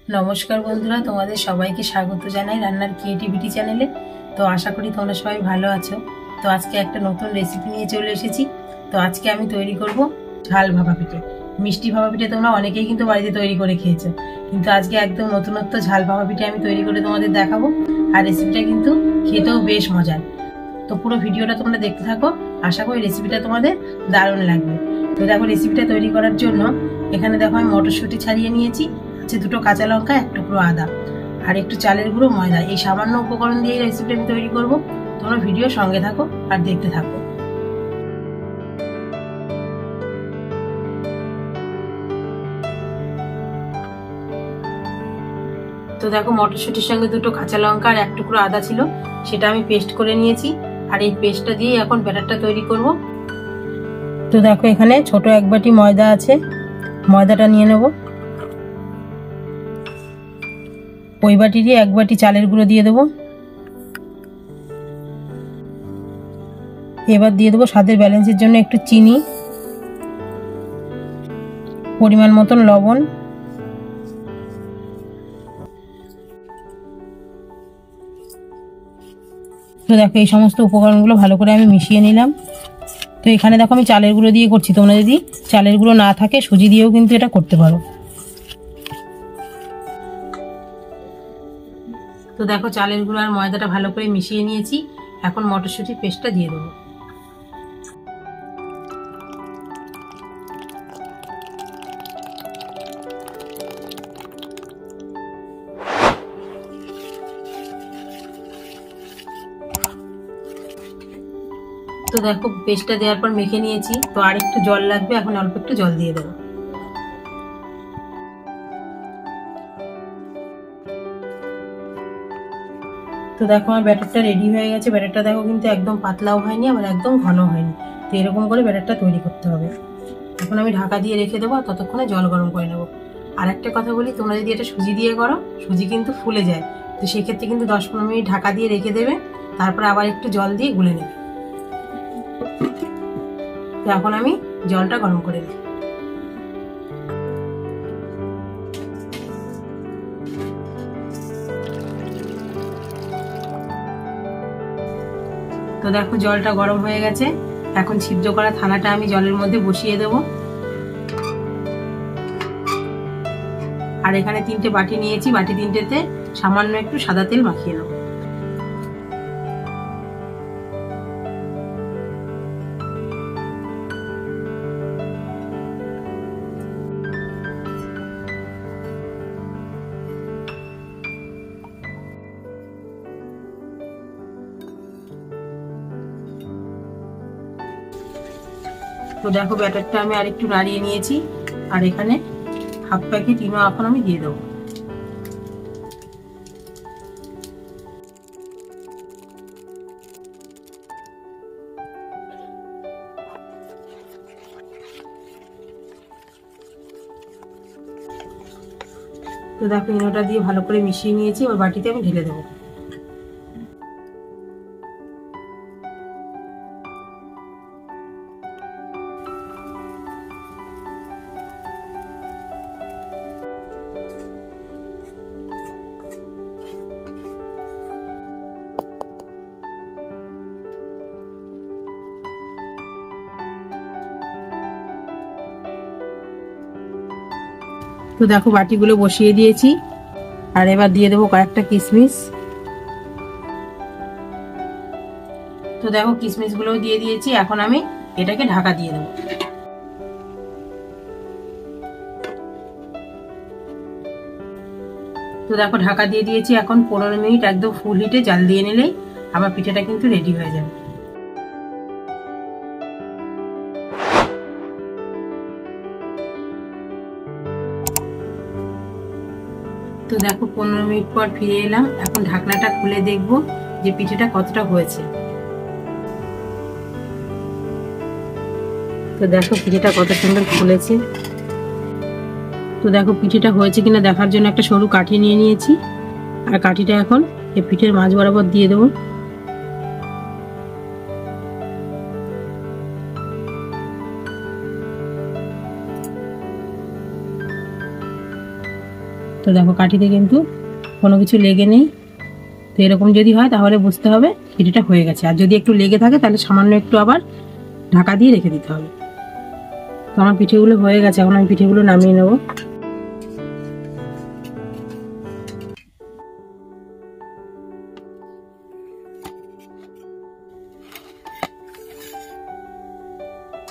নমস্কার বন্ধুরা, তোমাদের সবাইকে স্বাগত জানাই রান্নার ক্রিয়েটিভিটি চ্যানেলে। তো আশা করি তোমরা সবাই ভালো আছো। তো আজকে একটা নতুন রেসিপি নিয়ে চলে এসেছি। তো আজকে আমি তৈরি করব ঝাল ভাপা পিঠে। মিষ্টি ভাপা পিঠে তোমরা অনেকেই কিন্তু বাড়িতে তৈরি করে খেয়েছো, কিন্তু আজকে একদম নতুনত্ব ঝাল ভাপা পিঠে আমি তৈরি করে তোমাদের দেখাবো। আর রেসিপিটা কিন্তু খেতেও বেশ মজার। তো পুরো ভিডিওটা তোমরা দেখতে থাকো, আশা করি রেসিপিটা তোমাদের দারুণ লাগবে। তো দেখো, রেসিপিটা তৈরি করার জন্য এখানে দেখো আমি মটরশুঁটি ছাড়িয়ে নিয়েছি, আছে দুটো কাঁচা লঙ্কা, এক টুকরো আদা, আর একটু চালের গুঁড়ো, ময়দা। এই সামান্য উপকরণ দিয়ে রেসিপিটা আমি তৈরি করব। তোমরা ভিডিও সঙ্গে থাকো আর দেখতে থাকো। তো দেখো, মটরশুঁটির সঙ্গে দুটো কাঁচা লঙ্কা আর এক টুকরো আদা ছিল, সেটা আমি পেস্ট করে নিয়েছি। আর এই পেস্টটা দিয়ে এখন ব্যাটারটা তৈরি করব। তো দেখো, এখানে ছোট এক বাটি ময়দা আছে, ময়দাটা নিয়ে নেব। ওই বাটিরই এক বাটি চালের গুঁড়ো দিয়ে দেবো। এবার দিয়ে দেবো স্বাদের ব্যালেন্সের জন্য একটু চিনি, পরিমাণ মতন লবণ, তো দেখো এই সমস্ত উপকরণগুলো ভালো করে আমি মিশিয়ে নিলাম। তো এখানে দেখো আমি চালের গুঁড়ো দিয়ে করছি, তোমরা যদি চালের গুঁড়ো না থাকে সুজি দিয়েও কিন্তু এটা করতে পারো। তো দেখো, চালের গুঁড়ো আর ময়দাটা ভালো করে মিশিয়ে নিয়েছি। এখন মটরশুঁটির পেস্টটা দিয়ে দেবো। তো দেখো, পেস্টটা দেওয়ার পর মেখে নিয়েছি। তো আর একটু জল লাগবে, এখন অল্প একটু জল দিয়ে দেবো। তো দেখো, আমার ব্যাটারটা রেডি হয়ে গেছে। ব্যাটারটা দেখো কিন্তু একদম পাতলাও হয়নি, আবার একদম ঘন হয়নি। তো এরকম করে ব্যাটারটা তৈরি করতে হবে। এখন আমি ঢাকা দিয়ে রেখে দেবো, ততক্ষণে জল গরম করে নেবো। আর একটা কথা বলি, তোমরা যদি এটা সুজি দিয়ে করো, সুজি কিন্তু ফুলে যায়। তো সেক্ষেত্রে কিন্তু 10-15 মিনিট ঢাকা দিয়ে রেখে দেবে, তারপর আবার একটু জল দিয়ে গুলে নেবে। তো এখন আমি জলটা গরম করে নেব। তো দেখো, জলটা গরম হয়ে গেছে। এখন ছিদ্র করা থালাটা আমি জলের মধ্যে বসিয়ে দেব। আর এখানে 3টে বাটি নিয়েছি, বাটি 3টেতে সামান্য একটু সাদা তেল মাখিয়ে নেব। তো দেখো, ব্যাটারটা আমি আরেকটু নাড়িয়ে নিয়েছি। আর এখানে হাফ প্যাকেট ইনো এখন আমি দিয়ে দেবো। তো দেখো, ইনোটা দিয়ে ভালো করে মিশিয়ে নিয়েছি। ওর বাটিতে আমি ঢেলে দেবো। তো দেখো, বাটিগুলো বসিয়ে দিয়েছি। আর এবার দিয়ে দেবো কয়েকটা কিশমিশ। তো দেখো, কিশমিশ গুলো দিয়ে দিয়েছি। এখন আমি এটাকে ঢাকা দিয়ে দেবো। তো দেখো, ঢাকা দিয়ে দিয়েছি। এখন 15 মিনিট একদম ফুল হিটে জাল দিয়ে নিলেই আমার পিঠাটা কিন্তু রেডি হয়ে যাবে। তো দেখো, 15 মিনিট পর ফিরে এলাম। এখন ঢাকনাটা খুলে দেখবো যে পিঠেটা কতটা হয়েছে। তো দেখো, পিঠেটা কত সুন্দর ফুলেছে। তো দেখো, পিঠেটা হয়েছে কিনা দেখার জন্য একটা সরু কাঠি নিয়ে নিয়েছি। আর কাঠিটা এখন এই পিঠের মাঝ বরাবর দিয়ে দেবো। তো দেখো কাঠিতে কিন্তু কোনো কিছু লেগে নেই। তো এরকম যদি হয় তাহলে বুঝতে হবে পিঠেটা হয়ে গেছে, আর যদি একটু লেগে থাকে তাহলে সামান্য একটু আবার ঢাকা দিয়ে রেখে দিতে হবে। তো আমার পিঠেগুলো হয়ে গেছে, এখন আমি পিঠেগুলো নামিয়ে নেব।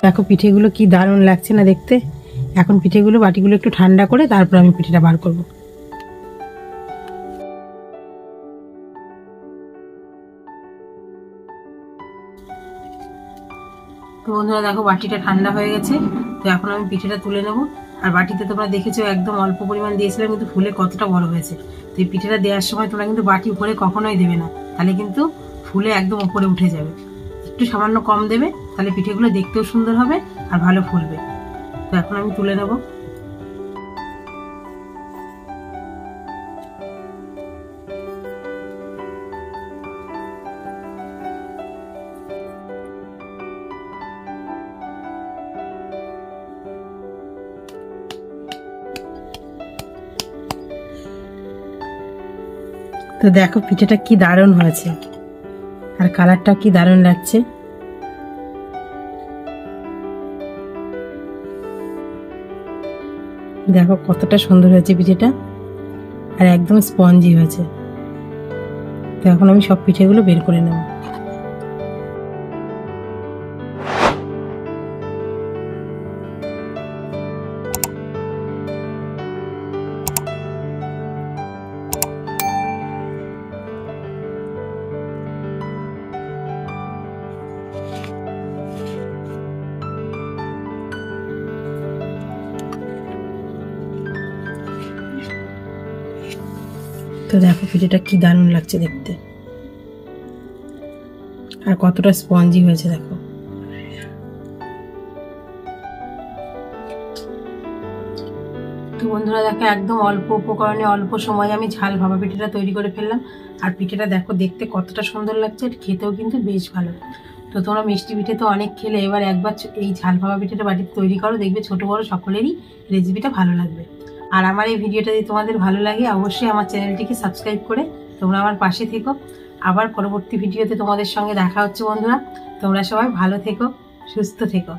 দেখো পিঠেগুলো কি দারুণ লাগছে না দেখতে। এখন পিঠেগুলো বাটিগুলো একটু ঠান্ডা করে তারপর আমি পিঠেটা বার করব। তো বন্ধুরা দেখো বাটিটা ঠান্ডা হয়ে গেছে। তো এখন আমি পিঠেটা তুলে নেব। আর বাটিতে তোমরা দেখেছো একদম অল্প পরিমাণ দিয়েছিলাম, কিন্তু ফুলে কতটা বড় হয়েছে। তো এই পিঠেটা দেওয়ার সময় তোমরা কিন্তু বাটি ভরে কখনোই দেবে না, তাহলে কিন্তু ফুলে একদম উপরে উঠে যাবে। একটু সামান্য কম দেবে, তাহলে পিঠেগুলো দেখতেও সুন্দর হবে আর ভালো ফুলবে। তো এখন আমি তুলে নেব। তো দেখো পিঠেটা কি দারুণ হয়েছে, আর কালারটা কি দারুণ লাগছে। দেখো কতটা সুন্দর হয়েছে পিঠেটা, আর একদম স্পঞ্জি হয়েছে। তো এখন আমি সব পিঠেগুলো বের করে নেব। তো দেখো পিঠেটা কি দারুণ লাগছে দেখতে, আর কতটা স্পঞ্জি হয়েছে দেখো। তো বন্ধুরা দেখো একদম অল্প উপকরণে অল্প সময়ে আমি ঝাল ভাপা পিঠেটা তৈরি করে ফেললাম। আর পিঠেটা দেখো দেখতে কতটা সুন্দর লাগছে, আর খেতেও কিন্তু বেশ ভালো। তো তোমরা মিষ্টি পিঠে তো অনেক খেলে, এবার একবার এই ঝাল ভাপা পিঠেটা বাড়িতে তৈরি করো, দেখবে ছোট বড় সকলেরই রেসিপিটা ভালো লাগবে। আর আমার এই ভিডিওটা যদি তোমাদের ভালো লাগে অবশ্যই আমার চ্যানেলটিকে সাবস্ক্রাইব করে তোমরা আমার পাশে থেকো। আবার পরবর্তী ভিডিওতে তোমাদের সঙ্গে দেখা হচ্ছে বন্ধুরা। তোমরা সবাই ভালো থেকো, সুস্থ থেকো।